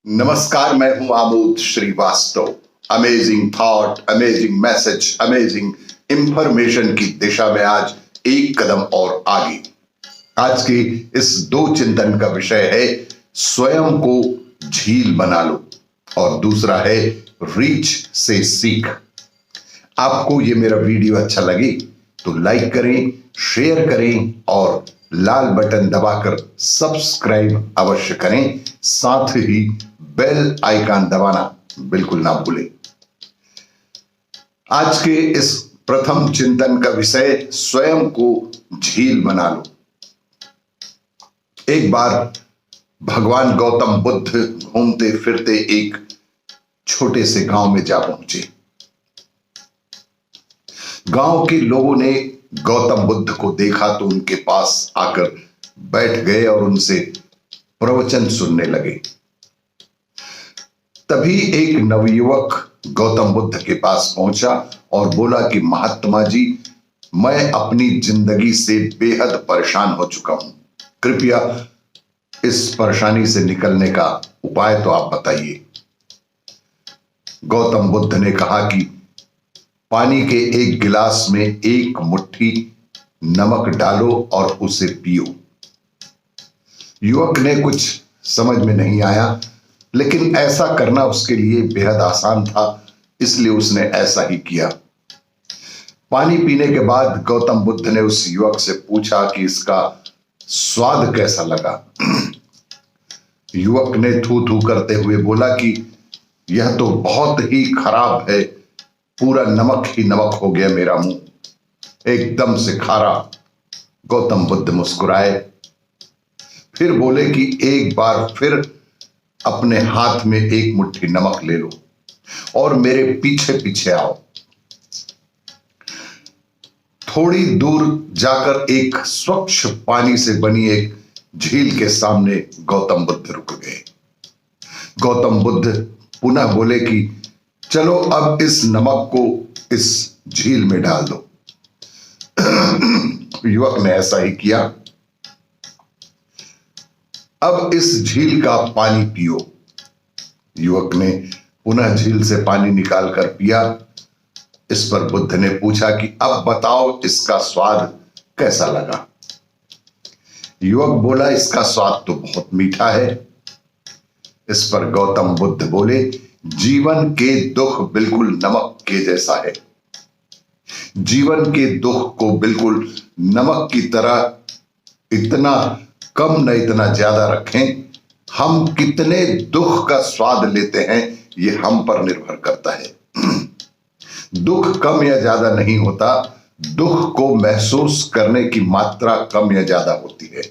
नमस्कार, मैं हूं Amod Shrivastava. Amazing thought, amazing message, amazing information की दिशा में आज एक कदम और आगे। आज की इस दो चिंतन का विषय है स्वयं को झील बना लो और दूसरा है रीच से सीख। आपको ये मेरा वीडियो अच्छा लगे तो लाइक करें, शेयर करें और लाल बटन दबाकर सब्सक्राइब अवश्य करें। साथ ही बेल आइकन दबाना बिल्कुल ना भूलें। आज के इस प्रथम चिंतन का विषय स्वयं को झील बना लो। एक बार भगवान गौतम बुद्ध घूमते फिरते एक छोटे से गांव में जा पहुंचे। गांव के लोगों ने गौतम बुद्ध को देखा तो उनके पास आकर बैठ गए और उनसे प्रवचन सुनने लगे। तभी एक नवयुवक गौतम बुद्ध के पास पहुंचा और बोला कि महात्मा जी, मैं अपनी जिंदगी से बेहद परेशान हो चुका हूं, कृपया इस परेशानी से निकलने का उपाय तो आप बताइए। गौतम बुद्ध ने कहा कि पानी के एक गिलास में एक मुट्ठी नमक डालो और उसे पियो। युवक ने कुछ समझ में नहीं आया, लेकिन ऐसा करना उसके लिए बेहद आसान था, इसलिए उसने ऐसा ही किया। पानी पीने के बाद गौतम बुद्ध ने उस युवक से पूछा कि इसका स्वाद कैसा लगा। युवक ने थू थू करते हुए बोला कि यह तो बहुत ही खराब है, पूरा नमक ही नमक हो गया, मेरा मुंह एकदम से खारा। गौतम बुद्ध मुस्कुराए, फिर बोले कि एक बार फिर अपने हाथ में एक मुट्ठी नमक ले लो और मेरे पीछे पीछे आओ। थोड़ी दूर जाकर एक स्वच्छ पानी से बनी एक झील के सामने गौतम बुद्ध रुक गए। गौतम बुद्ध पुनः बोले कि चलो अब इस नमक को इस झील में डाल दो। युवक ने ऐसा ही किया। अब इस झील का पानी पियो। युवक ने पुनः झील से पानी निकालकर पिया। इस पर बुद्ध ने पूछा कि अब बताओ इसका स्वाद कैसा लगा। युवक बोला, इसका स्वाद तो बहुत मीठा है। इस पर गौतम बुद्ध बोले, जीवन के दुख बिल्कुल नमक के जैसा है। जीवन के दुख को बिल्कुल नमक की तरह इतना कम न इतना ज्यादा रखें। हम कितने दुख का स्वाद लेते हैं ये हम पर निर्भर करता है। दुख कम या ज्यादा नहीं होता, दुख को महसूस करने की मात्रा कम या ज्यादा होती है।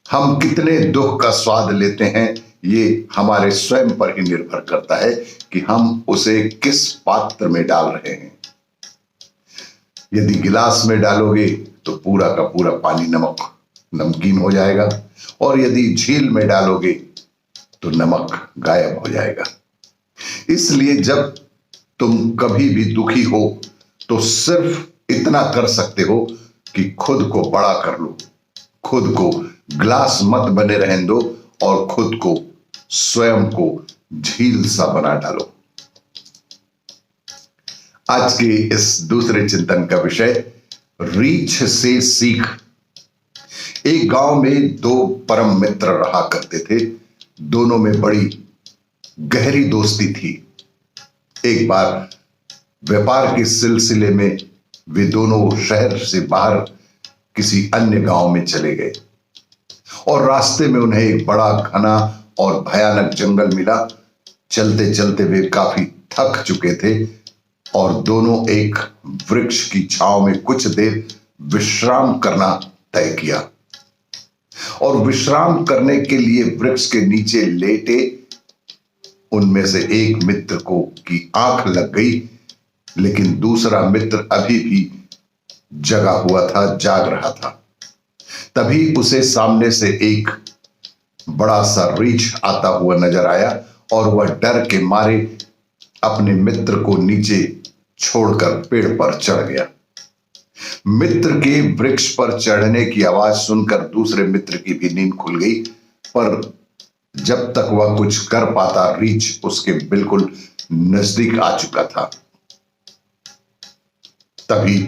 हम कितने दुख का स्वाद लेते हैं ये हमारे स्वयं पर ही निर्भर करता है कि हम उसे किस पात्र में डाल रहे हैं। यदि गिलास में डालोगे तो पूरा का पूरा पानी नमकीन हो जाएगा, और यदि झील में डालोगे तो नमक गायब हो जाएगा। इसलिए जब तुम कभी भी दुखी हो तो सिर्फ इतना कर सकते हो कि खुद को बड़ा कर लो, खुद को ग्लास मत बने रहने दो और खुद को स्वयं को झील सा बना डालो। आज के इस दूसरे चिंतन का विषय रीछ से सीख। एक गांव में दो परम मित्र रहा करते थे। दोनों में बड़ी गहरी दोस्ती थी। एक बार व्यापार के सिलसिले में वे दोनों शहर से बाहर किसी अन्य गांव में चले गए और रास्ते में उन्हें एक बड़ा घना और भयानक जंगल मिला। चलते चलते वे काफी थक चुके थे और दोनों एक वृक्ष की छांव में कुछ देर विश्राम करना तय किया। और विश्राम करने के लिए वृक्ष के नीचे लेटे उनमें से एक मित्र को की आंख लग गई, लेकिन दूसरा मित्र अभी भी जगा हुआ था, जाग रहा था। तभी उसे सामने से एक बड़ा सा रीछ आता हुआ नजर आया और वह डर के मारे अपने मित्र को नीचे छोड़कर पेड़ पर चढ़ गया। मित्र के वृक्ष पर चढ़ने की आवाज सुनकर दूसरे मित्र की भी नींद खुल गई, पर जब तक वह कुछ कर पाता रीछ उसके बिल्कुल नजदीक आ चुका था। तभी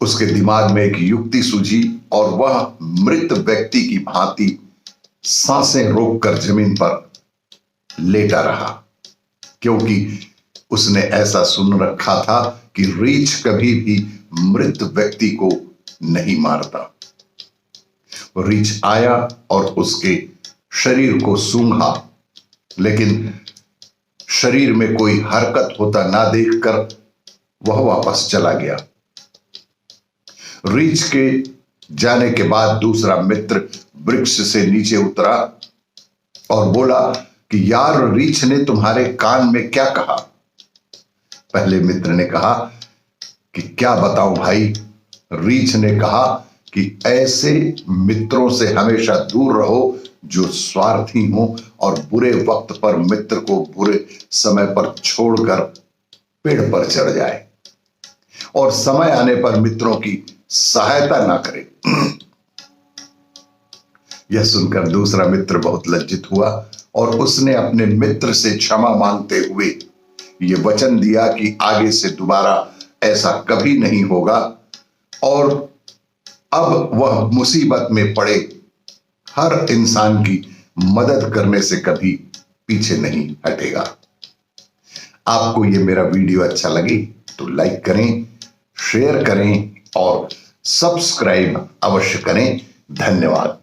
उसके दिमाग में एक युक्ति सूझी और वह मृत व्यक्ति की भांति सांसें रोककर जमीन पर लेटा रहा, क्योंकि उसने ऐसा सुन रखा था कि रीछ कभी भी मृत व्यक्ति को नहीं मारता। रीछ आया और उसके शरीर को सूंघा, लेकिन शरीर में कोई हरकत होता ना देखकर वह वापस चला गया। रीछ के जाने के बाद दूसरा मित्र वृक्ष से नीचे उतरा और बोला कि यार, रीछ ने तुम्हारे कान में क्या कहा? पहले मित्र ने कहा कि क्या बताऊं भाई। रीछ ने कहा कि ऐसे मित्रों से हमेशा दूर रहो जो स्वार्थी हो और बुरे वक्त पर मित्र को बुरे समय पर छोड़कर पेड़ पर चढ़ जाए और समय आने पर मित्रों की सहायता ना करे। यह सुनकर दूसरा मित्र बहुत लज्जित हुआ और उसने अपने मित्र से क्षमा मांगते हुए यह वचन दिया कि आगे से दोबारा ऐसा कभी नहीं होगा और अब वह मुसीबत में पड़े हर इंसान की मदद करने से कभी पीछे नहीं हटेगा। आपको यह मेरा वीडियो अच्छा लगे तो लाइक करें, शेयर करें और सब्सक्राइब अवश्य करें। धन्यवाद।